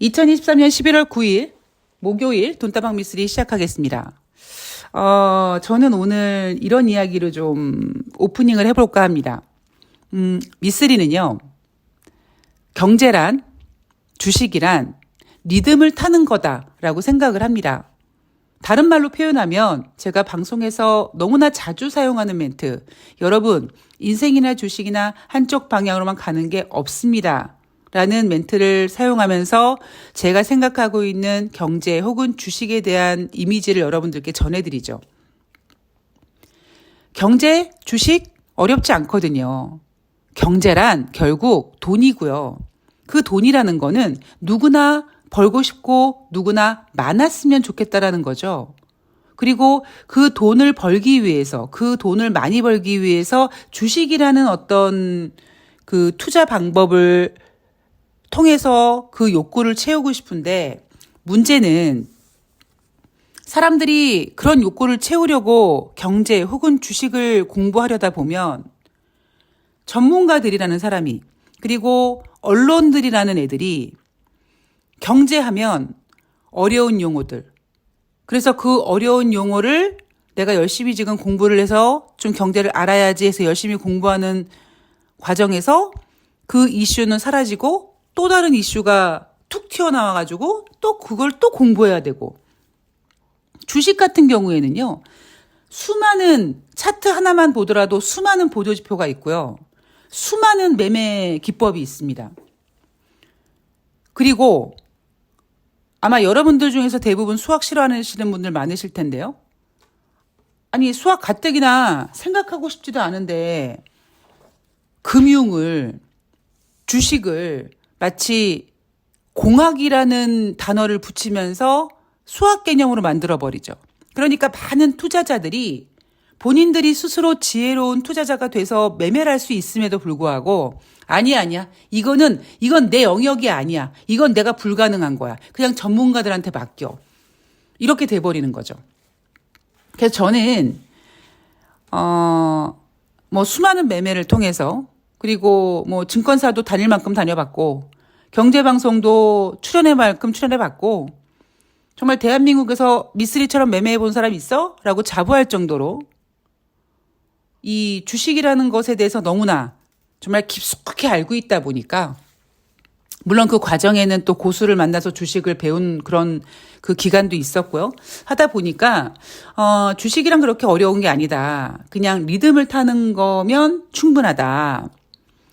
2023년 11월 9일 목요일 돈다방 미쓰리 시작하겠습니다. 저는 오늘 이런 이야기로 좀 오프닝을 해볼까 합니다. 미쓰리는요, 경제란, 주식이란 리듬을 타는 거다라고 생각을 합니다. 다른 말로 표현하면 제가 방송에서 너무나 자주 사용하는 멘트, 여러분, 인생이나 주식이나 한쪽 방향으로만 가는 게 없습니다. 라는 멘트를 사용하면서 제가 생각하고 있는 경제 혹은 주식에 대한 이미지를 여러분들께 전해드리죠. 경제, 주식 어렵지 않거든요. 경제란 결국 돈이고요. 그 돈이라는 거는 누구나 벌고 싶고 누구나 많았으면 좋겠다라는 거죠. 그리고 그 돈을 벌기 위해서, 그 돈을 많이 벌기 위해서 주식이라는 어떤 그 투자 방법을 통해서 그 욕구를 채우고 싶은데, 문제는 사람들이 그런 욕구를 채우려고 경제 혹은 주식을 공부하려다 보면 전문가들이라는 사람이, 그리고 언론들이라는 애들이 경제하면 어려운 용어들, 그래서 그 어려운 용어를 내가 열심히 지금 공부를 해서 좀 경제를 알아야지 해서 열심히 공부하는 과정에서 그 이슈는 사라지고 또 다른 이슈가 툭 튀어나와가지고 또 그걸 또 공부해야 되고, 주식 같은 경우에는요, 수많은 차트 하나만 보더라도 수많은 보조지표가 있고요, 수많은 매매 기법이 있습니다. 그리고 아마 여러분들 중에서 대부분 수학 싫어하시는 분들 많으실 텐데요. 아니, 수학 가뜩이나 생각하고 싶지도 않은데 금융을, 주식을 마치 공학이라는 단어를 붙이면서 수학 개념으로 만들어버리죠. 그러니까 많은 투자자들이 본인들이 스스로 지혜로운 투자자가 돼서 매매를 할 수 있음에도 불구하고 아니야. 이건 내 영역이 아니야. 이건 내가 불가능한 거야. 그냥 전문가들한테 맡겨. 이렇게 돼버리는 거죠. 그래서 저는 수많은 매매를 통해서, 그리고 증권사도 다닐 만큼 다녀봤고, 경제방송도 출연할 만큼 출연해봤고, 정말 대한민국에서 미쓰리처럼 매매해 본 사람 있어? 라고 자부할 정도로 이 주식이라는 것에 대해서 너무나 정말 깊숙이 알고 있다 보니까, 물론 그 과정에는 또 고수를 만나서 주식을 배운 그런 그 기간도 있었고요. 하다 보니까 주식이란 그렇게 어려운 게 아니다. 그냥 리듬을 타는 거면 충분하다.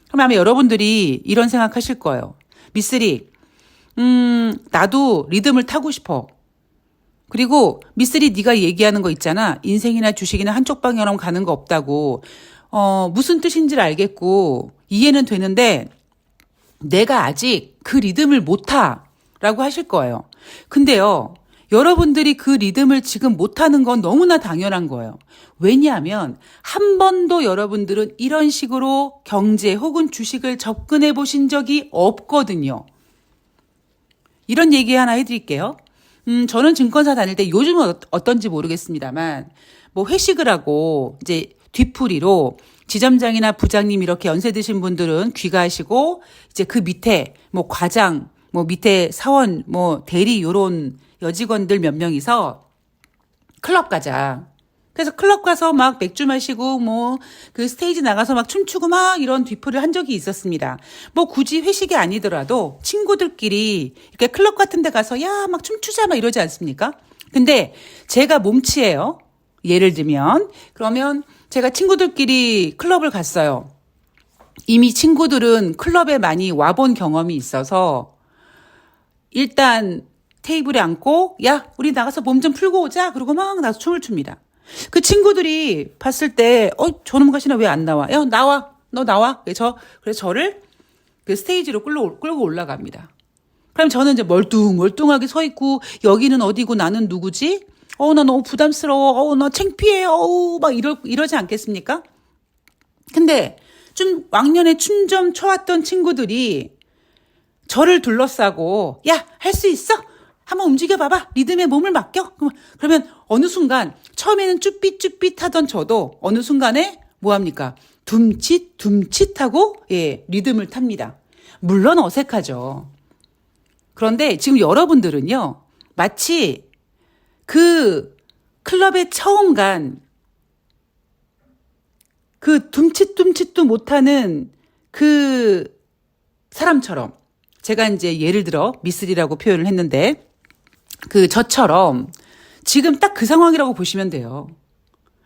그럼 아마 여러분들이 이런 생각하실 거예요. 미쓰리, 나도 리듬을 타고 싶어. 그리고 미쓰리, 네가 얘기하는 거 있잖아. 인생이나 주식이나 한쪽 방향으로 가는 거 없다고. 무슨 뜻인지를 알겠고 이해는 되는데 내가 아직 그 리듬을 못 타라고 하실 거예요. 근데요, 여러분들이 그 리듬을 지금 못 타는 건 너무나 당연한 거예요. 왜냐하면 한 번도 여러분들은 이런 식으로 경제 혹은 주식을 접근해 보신 적이 없거든요. 이런 얘기 하나 해드릴게요. 저는 증권사 다닐 때, 요즘은 어떤지 모르겠습니다만, 회식을 하고 이제 뒤풀이로 지점장이나 부장님 이렇게 연세 드신 분들은 귀가하시고, 이제 그 밑에 과장, 밑에 사원, 대리 요런 여직원들 몇 명이서 클럽 가자. 그래서 클럽 가서 막 맥주 마시고 그 스테이지 나가서 막 춤추고 막 이런 뒤풀이를 한 적이 있었습니다. 굳이 회식이 아니더라도 친구들끼리 이렇게 클럽 같은 데 가서 야, 막 춤추자 막 이러지 않습니까? 근데 제가 몸치예요. 예를 들면, 그러면 제가 친구들끼리 클럽을 갔어요. 이미 친구들은 클럽에 많이 와본 경험이 있어서 일단 테이블에 앉고 야, 우리 나가서 몸 좀 풀고 오자. 그러고 막 나서 춤을 춥니다. 그 친구들이 봤을 때 저놈 가시나 왜 안 나와? 야, 나와. 너 나와. 그래서 저를 그 스테이지로 끌고 올라갑니다. 그럼 저는 이제 멀뚱멀뚱하게 서 있고, 여기는 어디고 나는 누구지? 나 너무 부담스러워. 나 창피해. 막 이러지 않겠습니까? 근데 좀 왕년에 춤 좀 춰왔던 친구들이 저를 둘러싸고 야, 할 수 있어? 한번 움직여봐봐. 리듬에 몸을 맡겨. 그러면 어느 순간, 처음에는 쭈삣쭈삣 하던 저도 어느 순간에 뭐합니까? 둠칫둠칫하고 리듬을 탑니다. 물론 어색하죠. 그런데 지금 여러분들은요, 마치 그 클럽에 처음 간 그 둠칫둠칫도 못하는 그 사람처럼, 제가 이제 예를 들어 미쓰리라고 표현을 했는데, 저처럼 지금 딱 그 상황이라고 보시면 돼요.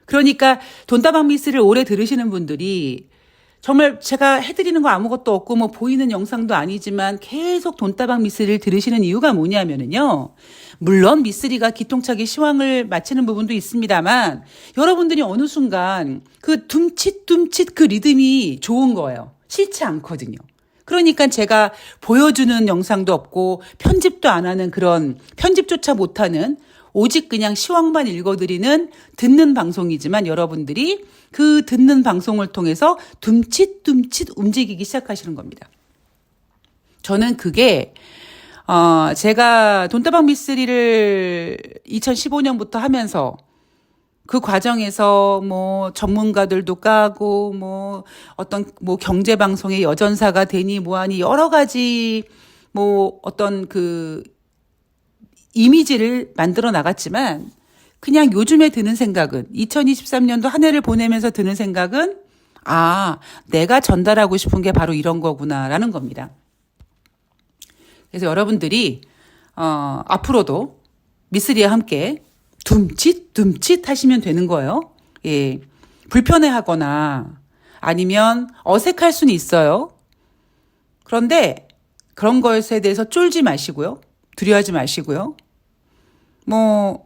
그러니까 돈다방 미쓰리를 오래 들으시는 분들이 정말 제가 해드리는 거 아무것도 없고 뭐 보이는 영상도 아니지만 계속 돈다방 미쓰리를 들으시는 이유가 뭐냐면은요. 물론 미쓰리가 기통차게 시황을 마치는 부분도 있습니다만 여러분들이 어느 순간 그 둠칫둠칫 그 리듬이 좋은 거예요. 싫지 않거든요. 그러니까 제가 보여주는 영상도 없고 편집도 안 하는 그런, 편집조차 못하는 오직 그냥 시황만 읽어드리는 듣는 방송이지만 여러분들이 그 듣는 방송을 통해서 둠칫둠칫 움직이기 시작하시는 겁니다. 저는 그게 제가 돈다방 미쓰리를 2015년부터 하면서 그 과정에서 뭐 전문가들도 까고 뭐 어떤 뭐 경제 방송의 여전사가 되니 뭐하니 여러 가지 뭐 어떤 그 이미지를 만들어 나갔지만 그냥 요즘에 드는 생각은 2023년도 한 해를 보내면서 드는 생각은 내가 전달하고 싶은 게 바로 이런 거구나라는 겁니다. 그래서 여러분들이 앞으로도 미쓰리와 함께 둠칫둠칫 하시면 되는 거예요. 예. 불편해하거나 아니면 어색할 수는 있어요. 그런데 그런 것에 대해서 쫄지 마시고요. 두려워하지 마시고요.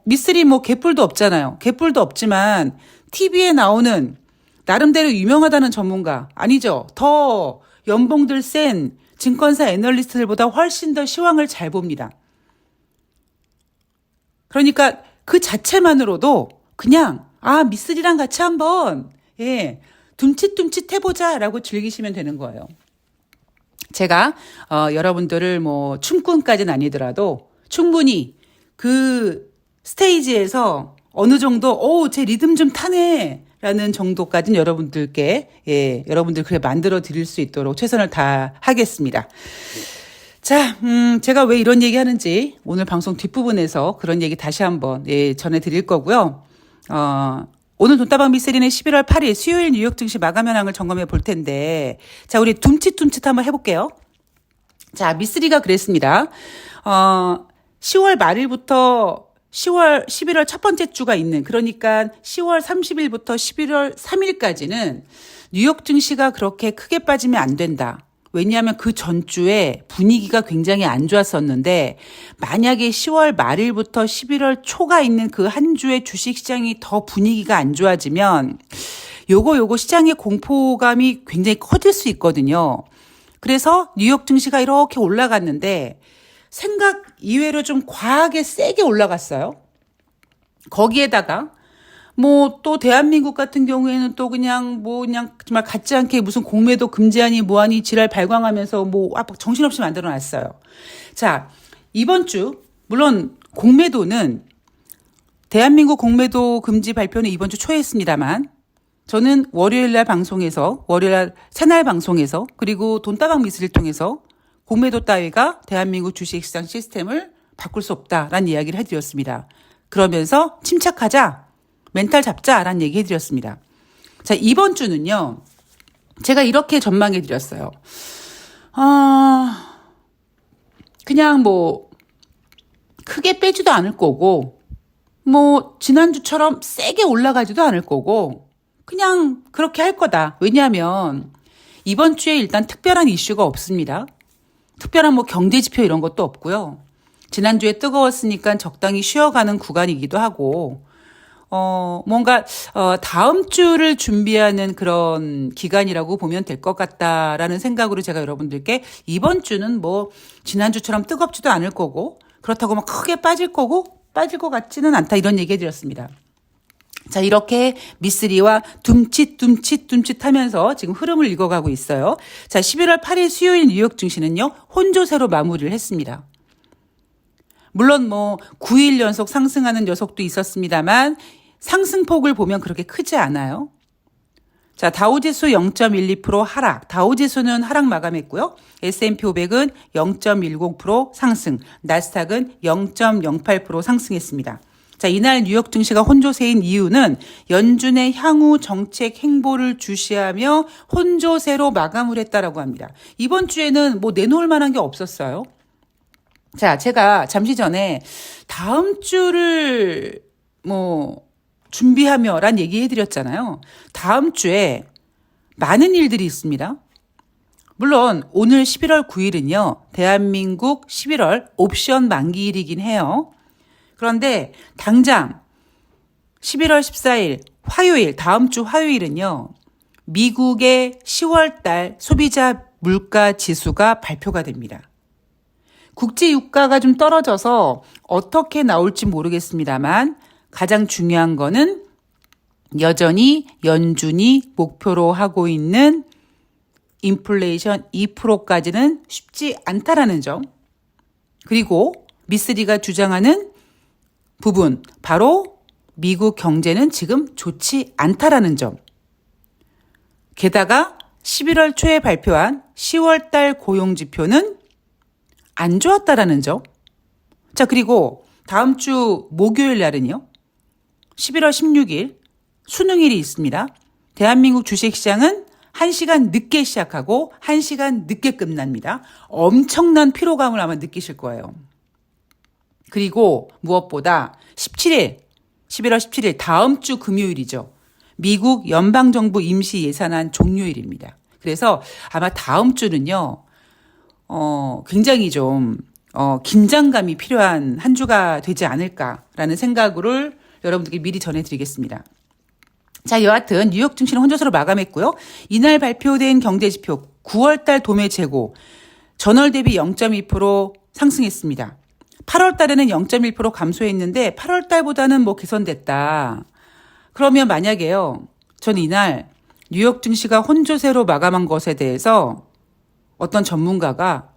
미쓰리 개뿔도 없잖아요. 개뿔도 없지만 TV에 나오는 나름대로 유명하다는 전문가 아니죠. 더 연봉들 센 증권사 애널리스트들보다 훨씬 더 시황을 잘 봅니다. 그러니까 그 자체만으로도 그냥 미쓰리랑 같이 한번 둠칫둠칫 해보자라고 즐기시면 되는 거예요. 제가 여러분들을 춤꾼까지는 아니더라도 충분히 그 스테이지에서 어느 정도 제 리듬 좀 타네 라는 정도까지는 여러분들께 여러분들 그래 만들어 드릴 수 있도록 최선을 다하겠습니다. 자, 제가 왜 이런 얘기 하는지 오늘 방송 뒷부분에서 그런 얘기 다시 한번 전해드릴 거고요. 오늘 돈다방 미쓰리는 11월 8일 수요일 뉴욕 증시 마감 현황을 점검해 볼 텐데, 자, 우리 둠칫둠칫 한번 해볼게요. 자, 미쓰리가 그랬습니다. 10월 말일부터 11월 첫 번째 주가 있는, 그러니까 10월 30일부터 11월 3일까지는 뉴욕 증시가 그렇게 크게 빠지면 안 된다. 왜냐하면 그 전주에 분위기가 굉장히 안 좋았었는데 만약에 10월 말일부터 11월 초가 있는 그 한 주의 주식시장이 더 분위기가 안 좋아지면 요거 시장의 공포감이 굉장히 커질 수 있거든요. 그래서 뉴욕 증시가 이렇게 올라갔는데 생각 이외로 좀 과하게 세게 올라갔어요. 거기에다가 또 대한민국 같은 경우에는 또 그냥 정말 같지 않게 무슨 공매도 금지하니 뭐하니 지랄 발광하면서 정신없이 만들어 놨어요. 자, 이번 주 물론 공매도는 대한민국 공매도 금지 발표는 이번 주 초에 했습니다만 저는 월요일날 방송에서 월요일날 새날 방송에서 그리고 돈다방 미쓰리를 통해서 공매도 따위가 대한민국 주식시장 시스템을 바꿀 수 없다라는 이야기를 해드렸습니다. 그러면서 침착하자. 멘탈 잡자라는 얘기 해드렸습니다. 자, 이번 주는요. 제가 이렇게 전망해드렸어요. 그냥 크게 빼지도 않을 거고 지난주처럼 세게 올라가지도 않을 거고 그냥 그렇게 할 거다. 왜냐하면 이번 주에 일단 특별한 이슈가 없습니다. 특별한 경제지표 이런 것도 없고요. 지난주에 뜨거웠으니까 적당히 쉬어가는 구간이기도 하고 다음 주를 준비하는 그런 기간이라고 보면 될 것 같다라는 생각으로 제가 여러분들께 이번 주는 지난주처럼 뜨겁지도 않을 거고 그렇다고 크게 빠질 것 같지는 않다 이런 얘기 해드렸습니다. 자, 이렇게 미쓰리와 둠칫 하면서 지금 흐름을 읽어가고 있어요. 자, 11월 8일 수요일 뉴욕 증시는요, 혼조세로 마무리를 했습니다. 물론 9일 연속 상승하는 녀석도 있었습니다만 상승폭을 보면 그렇게 크지 않아요. 자, 다우지수 0.12% 하락. 다우지수는 하락 마감했고요. S&P 500은 0.10% 상승. 나스닥은 0.08% 상승했습니다. 자, 이날 뉴욕 증시가 혼조세인 이유는 연준의 향후 정책 행보를 주시하며 혼조세로 마감을 했다라고 합니다. 이번 주에는 뭐 내놓을 만한 게 없었어요. 자, 제가 잠시 전에 다음 주를 준비하며 란 얘기 해드렸잖아요. 다음 주에 많은 일들이 있습니다. 물론 오늘 11월 9일은요. 대한민국 11월 옵션 만기일이긴 해요. 그런데 당장 11월 14일 화요일, 다음 주 화요일은요. 미국의 10월 달 소비자 물가 지수가 발표가 됩니다. 국제 유가가 좀 떨어져서 어떻게 나올지 모르겠습니다만 가장 중요한 거는 여전히 연준이 목표로 하고 있는 인플레이션 2%까지는 쉽지 않다라는 점. 그리고 미쓰리가 주장하는 부분, 바로 미국 경제는 지금 좋지 않다라는 점. 게다가 11월 초에 발표한 10월 달 고용지표는 안 좋았다라는 점. 자, 그리고 다음 주 목요일 날은요. 11월 16일 수능일이 있습니다. 대한민국 주식시장은 1시간 늦게 시작하고 1시간 늦게 끝납니다. 엄청난 피로감을 아마 느끼실 거예요. 그리고 무엇보다 17일, 11월 17일 다음 주 금요일이죠. 미국 연방정부 임시 예산안 종료일입니다. 그래서 아마 다음 주는요. 굉장히 좀 긴장감이 필요한 한 주가 되지 않을까라는 생각을 여러분들께 미리 전해드리겠습니다. 자, 여하튼 뉴욕 증시는 혼조세로 마감했고요. 이날 발표된 경제지표 9월달 도매 재고 전월 대비 0.2% 상승했습니다. 8월 달에는 0.1% 감소했는데 8월 달보다는 개선됐다. 그러면 만약에요. 전 이날 뉴욕 증시가 혼조세로 마감한 것에 대해서 어떤 전문가가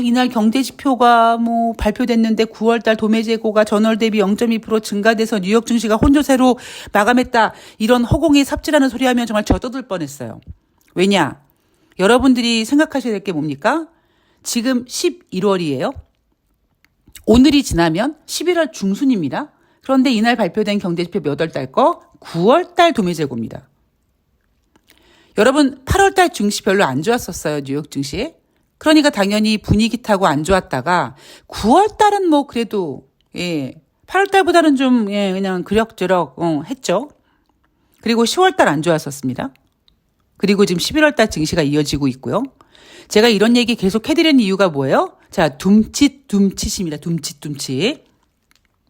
이날 경제지표가 발표됐는데 9월달 도매 재고가 전월 대비 0.2% 증가돼서 뉴욕 증시가 혼조세로 마감했다. 이런 허공에 삽질하는 소리 하면 정말 저 떠들 뻔했어요. 왜냐? 여러분들이 생각하셔야 될 게 뭡니까? 지금 11월이에요. 오늘이 지나면 11월 중순입니다. 그런데 이날 발표된 경제지표 몇 월 달 거? 9월 달 도매 재고입니다. 여러분 8월 달 증시 별로 안 좋았었어요. 뉴욕 증시. 그러니까 당연히 분위기 타고 안 좋았다가 9월 달은 그래도 8월 달보다는 좀 그냥 그럭저럭 했죠. 그리고 10월 달 안 좋았었습니다. 그리고 지금 11월 달 증시가 이어지고 있고요. 제가 이런 얘기 계속 해드리는 이유가 뭐예요? 자, 둠칫입니다. 둠칫.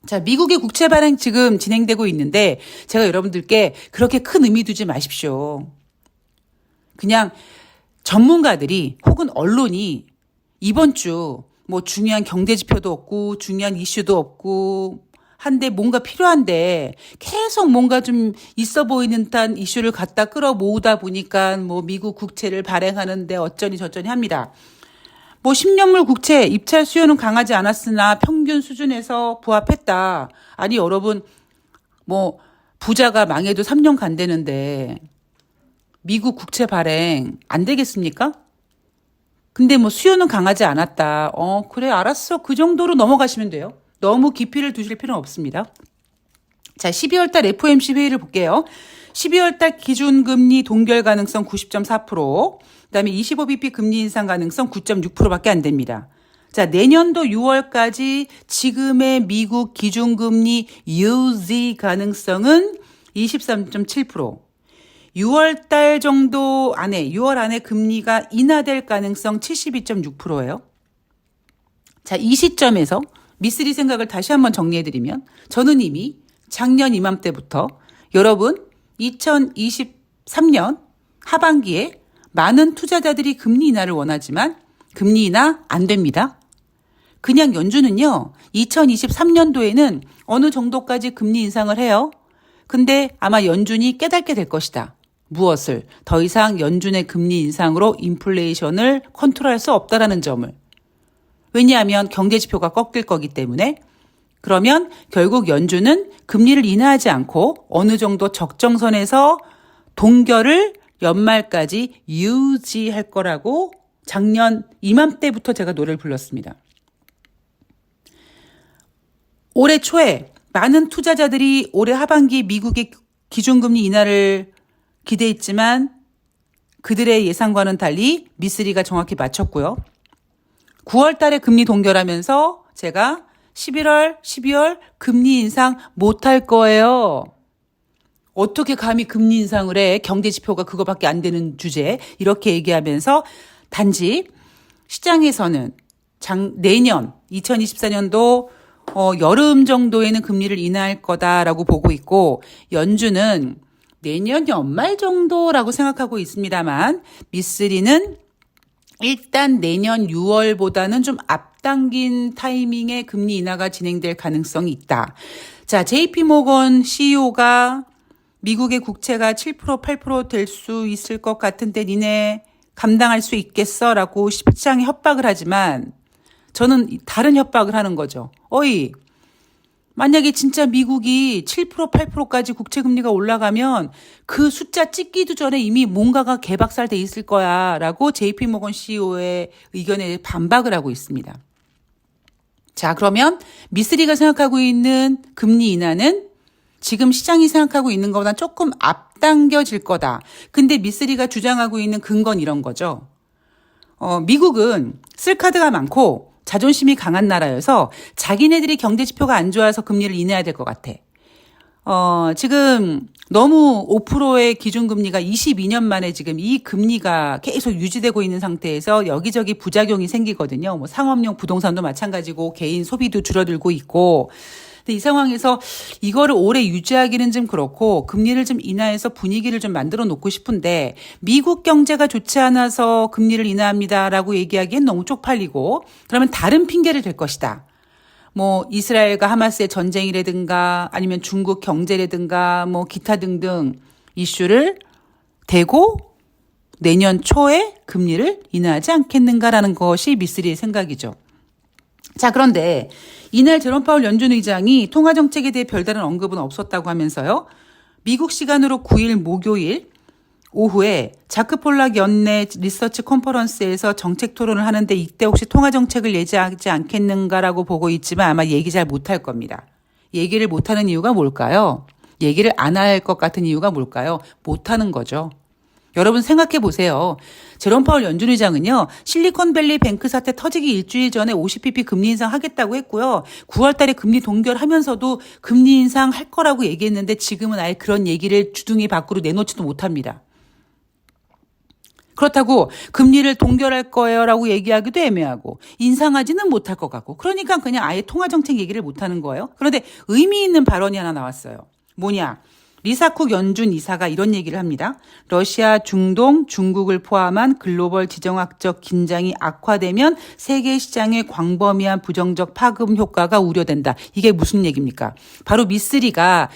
자, 미국의 국채 발행 지금 진행되고 있는데 제가 여러분들께 그렇게 큰 의미 두지 마십시오. 그냥 전문가들이 혹은 언론이 이번 주 중요한 경제 지표도 없고 중요한 이슈도 없고 한데 뭔가 필요한데 계속 뭔가 좀 있어 보이는 듯한 이슈를 갖다 끌어모으다 보니까 미국 국채를 발행하는데 어쩌니 저쩌니 합니다. 10년물 국채 입찰 수요는 강하지 않았으나 평균 수준에서 부합했다. 아니 여러분 부자가 망해도 3년 간다는데 미국 국채 발행 안 되겠습니까? 근데 수요는 강하지 않았다. 그래 알았어. 그 정도로 넘어가시면 돼요. 너무 깊이를 두실 필요는 없습니다. 자, 12월 달 FOMC 회의를 볼게요. 12월 달 기준금리 동결 가능성 90.4%, 그다음에 25bp 금리 인상 가능성 9.6%밖에 안 됩니다. 자, 내년도 6월까지 지금의 미국 기준금리 유지 가능성은 23.7%. 6월 달 정도 안에, 6월 안에 금리가 인하될 가능성 72.6%예요. 자, 이 시점에서 미쓰리 생각을 다시 한번 정리해드리면 저는 이미 작년 이맘때부터 여러분 2023년 하반기에 많은 투자자들이 금리 인하를 원하지만 금리 인하 안 됩니다. 그냥 연준은요. 2023년도에는 어느 정도까지 금리 인상을 해요. 근데 아마 연준이 깨닫게 될 것이다. 무엇을? 더 이상 연준의 금리 인상으로 인플레이션을 컨트롤할 수 없다라는 점을. 왜냐하면 경제지표가 꺾일 거기 때문에. 그러면 결국 연준은 금리를 인하하지 않고 어느 정도 적정선에서 동결을 연말까지 유지할 거라고 작년 이맘때부터 제가 노래를 불렀습니다. 올해 초에 많은 투자자들이 올해 하반기 미국의 기준금리 인하를 기대했지만 그들의 예상과는 달리 미쓰리가 정확히 맞췄고요. 9월 달에 금리 동결하면서 제가 11월, 12월 금리 인상 못할 거예요. 어떻게 감히 금리 인상을 해? 경제 지표가 그거밖에 안 되는 주제. 이렇게 얘기하면서 단지 시장에서는 내년 2024년도 여름 정도에는 금리를 인하할 거다라고 보고 있고 연준은 내년 연말 정도라고 생각하고 있습니다만 미쓰리는 일단 내년 6월보다는 좀 앞당긴 타이밍에 금리 인하가 진행될 가능성이 있다. 자, JP모건 CEO가 미국의 국채가 7%, 8% 될 수 있을 것 같은데 니네 감당할 수 있겠어? 라고 시장에 협박을 하지만 저는 다른 협박을 하는 거죠. 어이, 만약에 진짜 미국이 7%, 8%까지 국채금리가 올라가면 그 숫자 찍기도 전에 이미 뭔가가 개박살돼 있을 거야 라고 JP모건 CEO의 의견에 반박을 하고 있습니다. 자, 그러면 미쓰리가 생각하고 있는 금리 인하는 지금 시장이 생각하고 있는 것보다 조금 앞당겨질 거다. 근데 미쓰리가 주장하고 있는 근거는 이런 거죠. 미국은 쓸 카드가 많고 자존심이 강한 나라여서 자기네들이 경제 지표가 안 좋아서 금리를 인해야 될 것 같아. 지금 너무 5%의 기준금리가 22년 만에 지금 이 금리가 계속 유지되고 있는 상태에서 여기저기 부작용이 생기거든요. 뭐 상업용 부동산도 마찬가지고 개인 소비도 줄어들고 있고. 근데 이 상황에서 이거를 오래 유지하기는 좀 그렇고 금리를 좀 인하해서 분위기를 좀 만들어 놓고 싶은데 미국 경제가 좋지 않아서 금리를 인하합니다라고 얘기하기엔 너무 쪽팔리고 그러면 다른 핑계를 댈 것이다. 뭐 이스라엘과 하마스의 전쟁이라든가 아니면 중국 경제라든가 뭐 기타 등등 이슈를 대고 내년 초에 금리를 인하하지 않겠는가라는 것이 미쓰리의 생각이죠. 자, 그런데 이날 제롬 파월 연준 의장이 통화 정책에 대해 별다른 언급은 없었다고 하면서요. 미국 시간으로 9일 목요일 오후에 자크 폴락 연내 리서치 컨퍼런스에서 정책 토론을 하는데 이때 혹시 통화 정책을 예지하지 않겠는가라고 보고 있지만 아마 얘기 잘 못할 겁니다. 얘기를 못하는 이유가 뭘까요? 얘기를 안 할 것 같은 이유가 뭘까요? 못하는 거죠. 여러분 생각해 보세요. 제롬 파월 연준 의장은요. 실리콘밸리 뱅크 사태 터지기 일주일 전에 50bp 금리 인상 하겠다고 했고요. 9월 달에 금리 동결하면서도 금리 인상 할 거라고 얘기했는데 지금은 아예 그런 얘기를 주둥이 밖으로 내놓지도 못합니다. 그렇다고 금리를 동결할 거예요라고 얘기하기도 애매하고 인상하지는 못할 것 같고 그러니까 그냥 아예 통화정책 얘기를 못하는 거예요. 그런데 의미 있는 발언이 하나 나왔어요. 뭐냐. 리사쿡 연준 이사가 이런 얘기를 합니다. 러시아, 중동, 중국을 포함한 글로벌 지정학적 긴장이 악화되면 세계 시장의 광범위한 부정적 파급 효과가 우려된다. 이게 무슨 얘기입니까? 바로 미쓰리가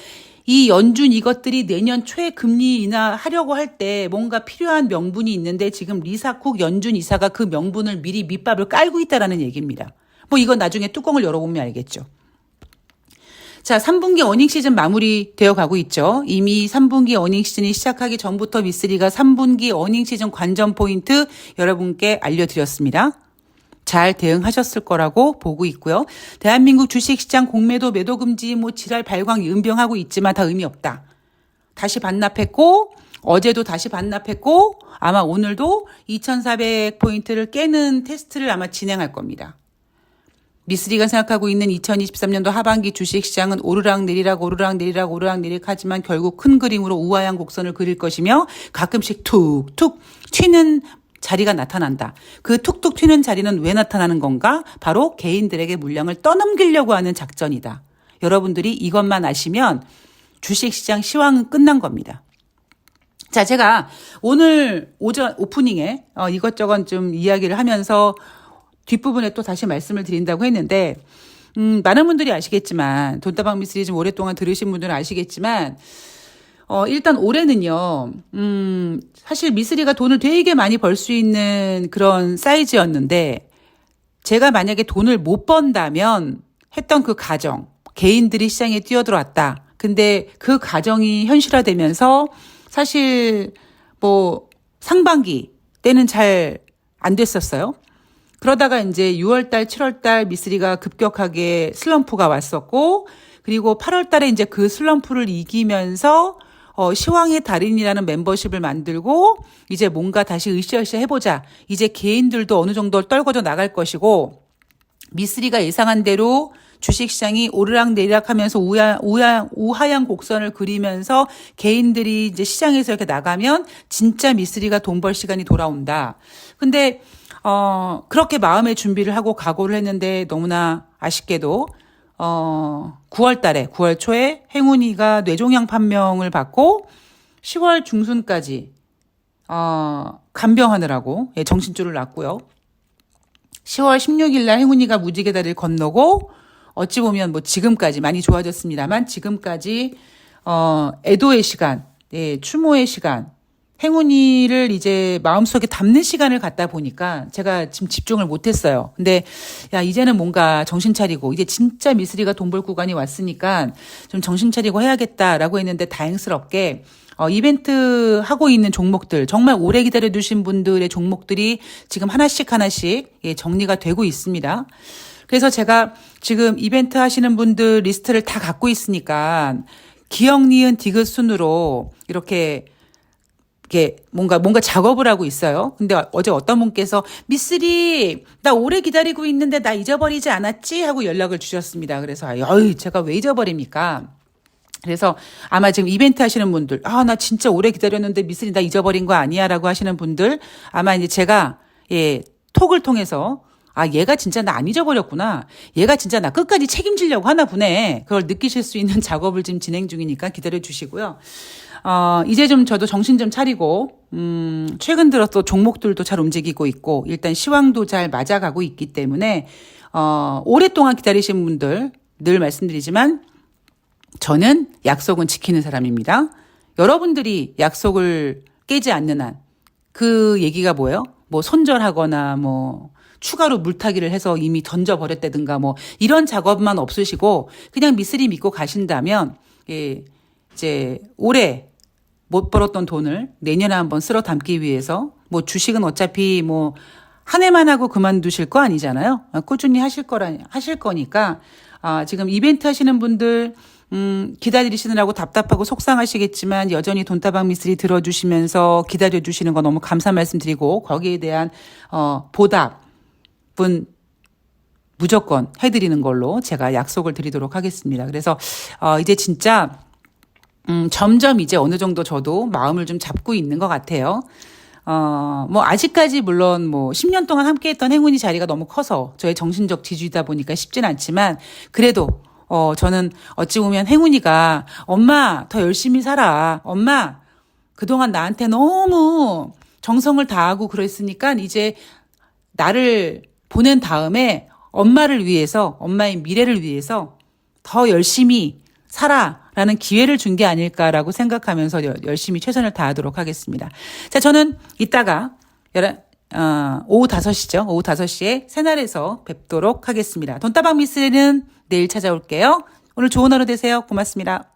이 연준 이것들이 내년 초에 금리 인하하려고 할 때 뭔가 필요한 명분이 있는데 지금 리사쿡 연준 이사가 그 명분을 미리 밑밥을 깔고 있다라는 얘기입니다. 뭐 이건 나중에 뚜껑을 열어보면 알겠죠. 자, 3분기 어닝 시즌 마무리되어 가고 있죠. 이미 3분기 어닝 시즌이 시작하기 전부터 미쓰리가 3분기 어닝 시즌 관전 포인트 여러분께 알려드렸습니다. 잘 대응하셨을 거라고 보고 있고요. 대한민국 주식시장 공매도 매도 금지 뭐 지랄 발광 연병하고 있지만 다 의미 없다. 다시 반납했고 어제도 다시 반납했고 아마 오늘도 2400포인트를 깨는 테스트를 아마 진행할 겁니다. 미쓰리가 생각하고 있는 2023년도 하반기 주식시장은 오르락내리락 하지만 결국 큰 그림으로 우아한 곡선을 그릴 것이며 가끔씩 툭툭 튀는 자리가 나타난다. 그 툭툭 튀는 자리는 왜 나타나는 건가? 바로 개인들에게 물량을 떠넘기려고 하는 작전이다. 여러분들이 이것만 아시면 주식시장 시황은 끝난 겁니다. 자, 제가 오늘 오전 오프닝에 이것저것 좀 이야기를 하면서 뒷부분에 또 다시 말씀을 드린다고 했는데 많은 분들이 아시겠지만 돈다방 미쓰리 좀 오랫동안 들으신 분들은 아시겠지만 일단 올해는요. 사실 미쓰리가 돈을 되게 많이 벌 수 있는 그런 사이즈였는데 제가 만약에 돈을 못 번다면 했던 그 가정 개인들이 시장에 뛰어들어왔다. 근데 그 가정이 현실화되면서 사실 뭐 상반기 때는 잘 안 됐었어요. 그러다가 이제 6월달, 7월달 미쓰리가 급격하게 슬럼프가 왔었고, 그리고 8월달에 이제 그 슬럼프를 이기면서 시황의 달인이라는 멤버십을 만들고 이제 뭔가 다시 으쌰으쌰 해보자. 이제 개인들도 어느 정도 떨궈져 나갈 것이고, 미쓰리가 예상한 대로 주식시장이 오르락내리락 하면서 우하향 곡선을 그리면서 개인들이 이제 시장에서 이렇게 나가면 진짜 미쓰리가 돈 벌 시간이 돌아온다. 근데, 그렇게 마음의 준비를 하고 각오를 했는데 너무나 아쉽게도, 9월 초에 행운이가 뇌종양 판명을 받고 10월 중순까지, 간병하느라고, 예, 정신줄을 놨고요. 10월 16일 날 행운이가 무지개 다리를 건너고 어찌 보면 뭐 지금까지 많이 좋아졌습니다만 지금까지 애도의 시간, 예, 추모의 시간, 행운이를 이제 마음속에 담는 시간을 갖다 보니까 제가 지금 집중을 못했어요. 근데 야 이제는 뭔가 정신 차리고 이제 진짜 미쓰리가 돈 벌 구간이 왔으니까 좀 정신 차리고 해야겠다라고 했는데 다행스럽게 이벤트 하고 있는 종목들, 정말 오래 기다려주신 분들의 종목들이 지금 하나씩 예, 정리가 되고 있습니다. 그래서 제가 지금 이벤트 하시는 분들 리스트를 다 갖고 있으니까 기억, 니은, 디귿 순으로 이렇게 뭔가 작업을 하고 있어요. 근데 어제 어떤 분께서 미쓰리 나 오래 기다리고 있는데 나 잊어버리지 않았지? 하고 연락을 주셨습니다. 그래서 제가 왜 잊어버립니까? 그래서 아마 지금 이벤트 하시는 분들, 나 진짜 오래 기다렸는데 미쓰리 나 잊어버린 거 아니야? 라고 하시는 분들, 아마 이제 제가, 예, 톡을 통해서, 얘가 진짜 나 안 잊어버렸구나. 얘가 진짜 나 끝까지 책임지려고 하나 보네. 그걸 느끼실 수 있는 작업을 지금 진행 중이니까 기다려 주시고요. 이제 좀 저도 정신 좀 차리고, 최근 들어 또 종목들도 잘 움직이고 있고, 일단 시황도 잘 맞아가고 있기 때문에, 오랫동안 기다리신 분들, 늘 말씀드리지만, 저는 약속은 지키는 사람입니다. 여러분들이 약속을 깨지 않는 한, 그 얘기가 뭐예요? 뭐 손절하거나 뭐 추가로 물타기를 해서 이미 던져버렸다든가 뭐 이런 작업만 없으시고 그냥 미쓰리 믿고 가신다면, 예, 이제 올해 못 벌었던 돈을 내년에 한번 쓸어 담기 위해서 뭐 주식은 어차피 뭐 한 해만 하고 그만두실 거 아니잖아요. 꾸준히 하실 거니까, 지금 이벤트 하시는 분들, 기다리시느라고 답답하고 속상하시겠지만 여전히 돈다방 미쓰리 들어주시면서 기다려주시는 거 너무 감사 말씀드리고 거기에 대한 보답은 무조건 해드리는 걸로 제가 약속을 드리도록 하겠습니다. 그래서 이제 진짜 점점 이제 어느 정도 저도 마음을 좀 잡고 있는 것 같아요. 뭐 아직까지 물론 뭐 10년 동안 함께했던 행운이 자리가 너무 커서 저의 정신적 지주이다 보니까 쉽진 않지만 그래도 저는 어찌 보면 행운이가 엄마 더 열심히 살아. 엄마 그동안 나한테 너무 정성을 다하고 그랬으니까 이제 나를 보낸 다음에 엄마를 위해서 엄마의 미래를 위해서 더 열심히 살아라는 기회를 준 게 아닐까라고 생각하면서 열심히 최선을 다하도록 하겠습니다. 자, 저는 이따가 오후 5시죠. 오후 5시에 새날에서 뵙도록 하겠습니다. 돈다방 미쓰리는 내일 찾아올게요. 오늘 좋은 하루 되세요. 고맙습니다.